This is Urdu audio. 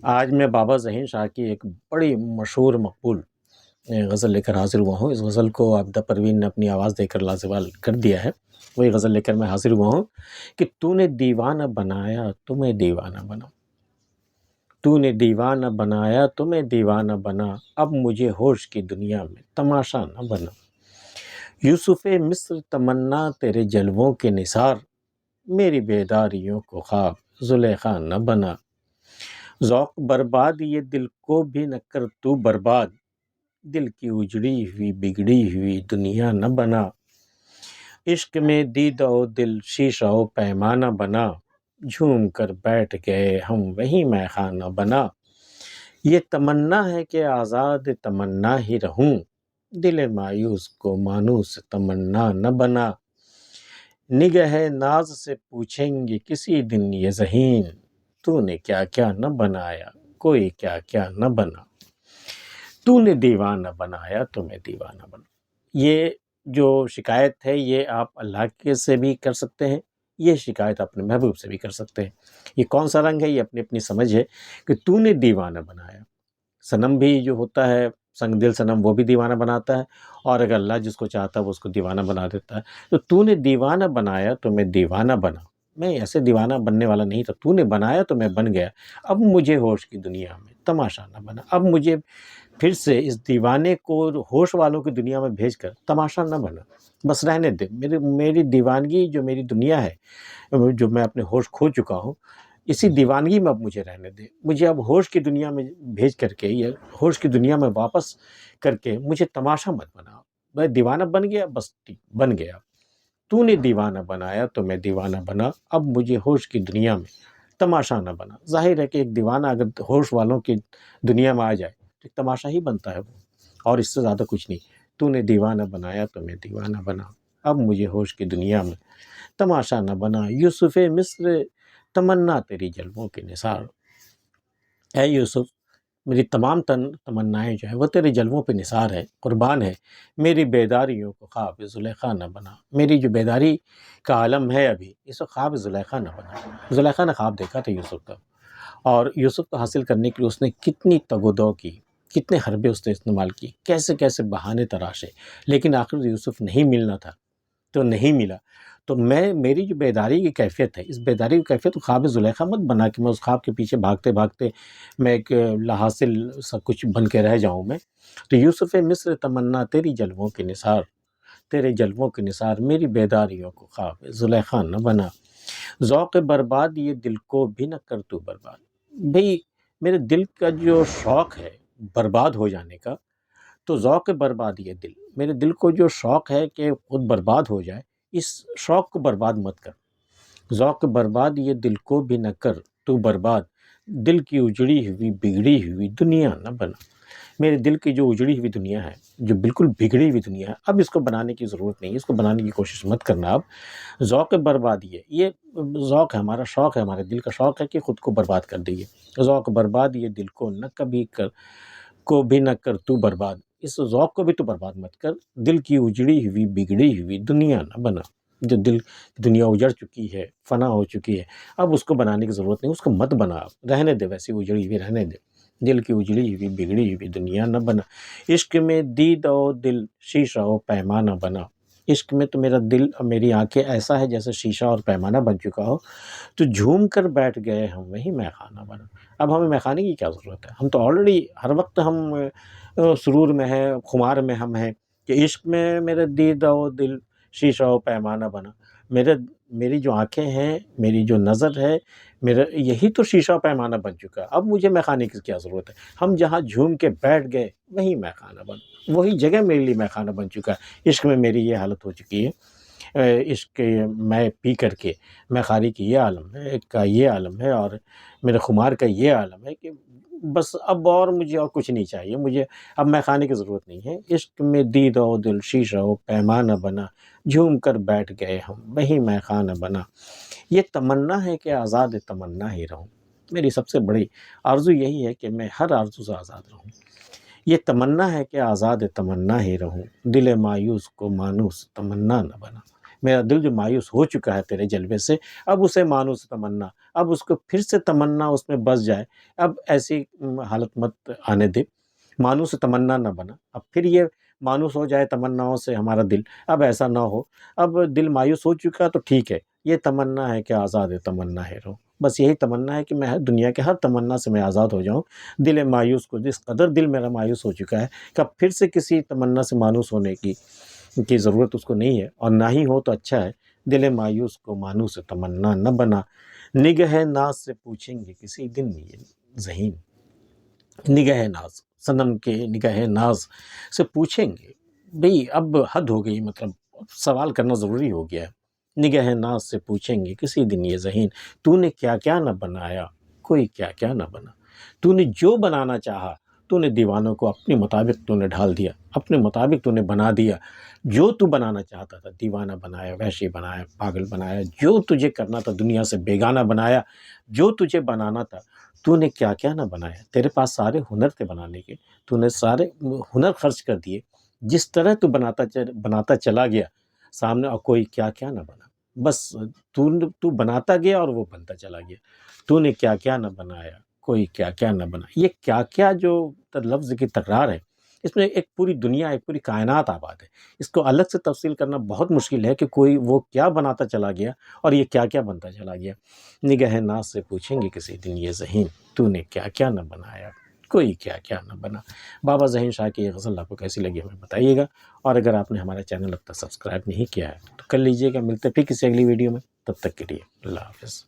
آج میں بابا ظہیر شاہ کی ایک بڑی مشہور مقبول غزل لے کر حاضر ہوا ہوں۔ اس غزل کو عابدہ پروین نے اپنی آواز دے کر لازوال کر دیا ہے۔ وہی غزل لے کر میں حاضر ہوا ہوں کہ تو نے دیوانہ بنایا تو میں دیوانہ بنا، تو نے دیوانہ بنایا تو میں دیوانہ بنا، اب مجھے ہوش کی دنیا میں تماشا نہ بنا۔ یوسف مصر تمنا تیرے جلووں کے نثار، میری بیداریوں کو خواب زلیخا نہ بنا۔ ذوق برباد یہ دل کو بھی نہ کر تو برباد، دل کی اجڑی ہوئی بگڑی ہوئی دنیا نہ بنا۔ عشق میں دیدہ و دل شیشہ و پیمانہ بنا، جھوم کر بیٹھ گئے ہم وہیں مے خانہ بنا۔ یہ تمنا ہے کہ آزاد تمنا ہی رہوں، دل مایوس کو مانوس تمنا نہ بنا۔ نگہ ناز سے پوچھیں گے کسی دن یہ ذہین، تو نے کیا کیا نہ بنایا کوئی کیا کیا نہ بنا۔ تو نے دیوانہ بنایا تو میں دیوانہ بنا۔ یہ جو شکایت ہے یہ آپ اللہ کے سے بھی کر سکتے ہیں، یہ شکایت اپنے محبوب سے بھی کر سکتے ہیں۔ یہ کون سا رنگ ہے؟ یہ اپنی اپنی سمجھ ہے کہ تو نے دیوانہ بنایا۔ صنم بھی جو ہوتا ہے سنگ دل صنم، وہ بھی دیوانہ بناتا ہے، اور اگر اللہ جس کو چاہتا ہے وہ اس کو دیوانہ بنا دیتا ہے۔ تو نے دیوانہ بنایا تو میں دیوانہ بنا، میں ایسے دیوانہ بننے والا نہیں تھا، تو نے بنایا تو میں بن گیا، اب مجھے ہوش کی دنیا میں تماشا نہ بنا، اب مجھے پھر سے اس دیوانے کو ہوش والوں کی دنیا میں بھیج کر تماشا نہ بنا، بس رہنے دے۔ میری دیوانگی جو میری دنیا ہے، جو میں اپنے ہوش کھو چکا ہوں، اسی دیوانگی میں اب مجھے رہنے دے، مجھے اب ہوش کی دنیا میں بھیج کر کے، یا ہوش کی دنیا میں واپس کر کے مجھے تماشا مت بنا۔ میں دیوانہ بن گیا، بس بن گیا۔ تو نے دیوانہ بنایا تو میں دیوانہ بنا، اب مجھے ہوش کی دنیا میں تماشا نہ بنا۔ ظاہر ہے کہ ایک دیوانہ اگر ہوش والوں کی دنیا میں آ جائے تو ایک تماشا ہی بنتا ہے وہ، اور اس سے زیادہ کچھ نہیں۔ تو نے دیوانہ بنایا تو میں دیوانہ بنا، اب مجھے ہوش کی دنیا میں تماشا نہ بنا۔ یوسف مصر تمنا تیری جلووں کے نثار، اے یوسف میری تمام تمنائیں جو ہے وہ تیرے جلووں پہ نثار ہے، قربان ہے، میری بیداریوں کو خواب زلیخا نہ بنا۔ میری جو بیداری کا عالم ہے ابھی، اس کو خواب زلیخا نہ بنا۔ زلیخا نے خواب دیکھا تھا یوسف کا، اور یوسف کو حاصل کرنے کے لیے اس نے کتنی تگ و دو کی، کتنے حربے اس نے استعمال کی، کیسے کیسے بہانے تراشے، لیکن آخر یوسف نہیں ملنا تھا تو نہیں ملا۔ تو میری جو بیداری کی کیفیت ہے، اس بیداری کی کیفیت کو خواب زلیخا مت بنا کہ میں اس خواب کے پیچھے بھاگتے بھاگتے میں ایک لا حاصل سب کچھ بن کے رہ جاؤں میں۔ تو یوسف مصر تمنا تیری جلووں کے نثار، تیرے جلووں کے نثار، میری بیداریوں کو خواب زلیخا نہ بنا۔ ذوق برباد یہ دل کو بھی نہ کر تو برباد۔ بھئی میرے دل کا جو شوق ہے برباد ہو جانے کا، تو ذوق برباد یہ دل، میرے دل کو جو شوق ہے کہ خود برباد ہو جائے، اس شوق کو برباد مت کر۔ ذوق برباد یہ دل کو بھی نہ کر تو برباد، دل کی اجڑی ہوئی بگڑی ہوئی دنیا نہ بنا۔ میرے دل کی جو اجڑی ہوئی دنیا ہے، جو بالکل بگڑی ہوئی دنیا ہے، اب اس کو بنانے کی ضرورت نہیں، اس کو بنانے کی کوشش مت کرنا۔ اب ذوق برباد یہ ذوق ہے، ہمارا شوق ہے، ہمارے دل کا شوق ہے کہ خود کو برباد کر دئیے۔ ذوق برباد یہ دل کو نہ کبھی کو بھی نہ کر تو برباد، اس ذوق کو بھی تو برباد مت کر، دل کی اجڑی ہوئی بگڑی ہوئی دنیا نہ بنا۔ جو دنیا اجڑ چکی ہے، فنا ہو چکی ہے، اب اس کو بنانے کی ضرورت نہیں، اس کو مت بنا، اب رہنے دے، ویسی اجڑی ہوئی رہنے دے، دل کی اجڑی ہوئی بگڑی ہوئی دنیا نہ بنا۔ عشق میں دید و دل شیشہ و پیمانہ بنا، عشق میں تو میرا دل اور میری آنکھیں ایسا ہے جیسے شیشہ اور پیمانہ بن چکا ہو، تو جھوم کر بیٹھ گئے ہم وہیں مے خانہ بنا۔ اب ہمیں مے خانے کی کیا ضرورت ہے؟ ہم تو آلریڈی ہر وقت ہم سرور میں ہیں، خمار میں ہم ہیں، کہ عشق میں میرے دید و دل شیشہ و پیمانہ بنا۔ میری جو آنکھیں ہیں، میری جو نظر ہے، میرا یہی تو شیشہ و پیمانہ بن چکا ہے، اب مجھے مے خانے کی کیا ضرورت ہے؟ ہم جہاں جھوم کے بیٹھ گئے وہیں مے خانہ بنا، وہی جگہ میرے لیے مے خانہ بن چکا ہے۔ عشق میں میری یہ حالت ہو چکی ہے، عشق میں پی کر کے مے خواری کی یہ عالم ہے، کا یہ عالم ہے، اور میرے خمار کا یہ عالم ہے کہ بس اب اور مجھے اور کچھ نہیں چاہیے، مجھے اب مے خانے کی ضرورت نہیں ہے۔ عشق میں دید و دل شیشہ و پیمانہ بنا، جھوم کر بیٹھ گئے ہم وہیں مے خانہ بنا۔ یہ تمنا ہے کہ آزاد تمنا ہی رہوں، میری سب سے بڑی آرزو یہی ہے کہ میں ہر آرزو سے آزاد رہوں۔ یہ تمنا ہے کہ آزاد تمنا ہی رہوں، دل مایوس کو مانوس تمنا نہ بنا۔ میرا دل جو مایوس ہو چکا ہے تیرے جلوے سے، اب اسے مانوس تمنا اب اس کو پھر سے تمنا اس میں بس جائے. اب ایسی حالت مت آنے دے. مانوس تمنا نہ بنا. اب پھر یہ مانوس ہو جائے تمناؤں سے ہمارا دل. اب ایسا نہ ہو. اب دل مایوس ہو چکا تو ٹھیک ہے. یہ تمنا ہے کہ آزاد تمنا ہے رو. بس یہی تمنا ہے کہ میں دنیا کے ہر تمنا سے میں آزاد ہو جاؤں. دل مایوس کو جس قدر دل میرا مایوس ہو چکا ہے کہ اب پھر سے کسی تمنا سے مانوس ہونے کی ضرورت اس کو نہیں ہے، اور نہ ہی ہو تو اچھا ہے. دل مایوس کو مانوس تمنا نہ بنا. نگہ ناز سے پوچھیں گے کسی دن یہ ذہین. نگہ ناز، صنم کے نگہ ناز سے پوچھیں گے. بھئی اب حد ہو گئی، مطلب سوال کرنا ضروری ہو گیا ہے. نگہ ناز سے پوچھیں گے کسی دن یہ ذہین، تو نے کیا کیا نہ بنایا، کوئی کیا کیا نہ بنا. تو نے جو بنانا چاہا، تو نے دیوانوں کو اپنے مطابق تو نے ڈھال دیا، اپنے مطابق تو نے بنا دیا. جو تو بنانا چاہتا تھا، دیوانہ بنایا، وحشی بنایا، پاگل بنایا. جو تجھے کرنا تھا دنیا سے بیگانہ بنایا. جو تجھے بنانا تھا تو نے کیا کیا نہ بنایا. تیرے پاس سارے ہنر تھے بنانے کے، تو نے سارے ہنر خرچ کر دیے. جس طرح تو بناتا چلا گیا سامنے، اور کوئی کیا کیا نہ بنا. بس تو بناتا گیا اور وہ بنتا چلا گیا. تو نے کیا کیا نہ بنایا، کوئی کیا کیا نہ بنا. یہ کیا کیا جو لفظ کی تکرار ہے، اس میں ایک پوری دنیا، ایک پوری کائنات آباد ہے. اس کو الگ سے تفصیل کرنا بہت مشکل ہے کہ کوئی وہ کیا بناتا چلا گیا اور یہ کیا کیا بنتا چلا گیا. نگہ ناز سے پوچھیں گے کسی دن یہ ذہین، تو نے کیا کیا نہ بنایا، کوئی کیا کیا نہ بنا. بابا ذہین شاہ کی یہ غزل آپ کو کیسی لگی ہمیں بتائیے گا. اور اگر آپ نے ہمارا چینل اب تک سبسکرائب نہیں کیا ہے تو کر لیجیے گا. ملتے پھر کسی اگلی ویڈیو میں. تب تک کے لیے اللہ حافظ.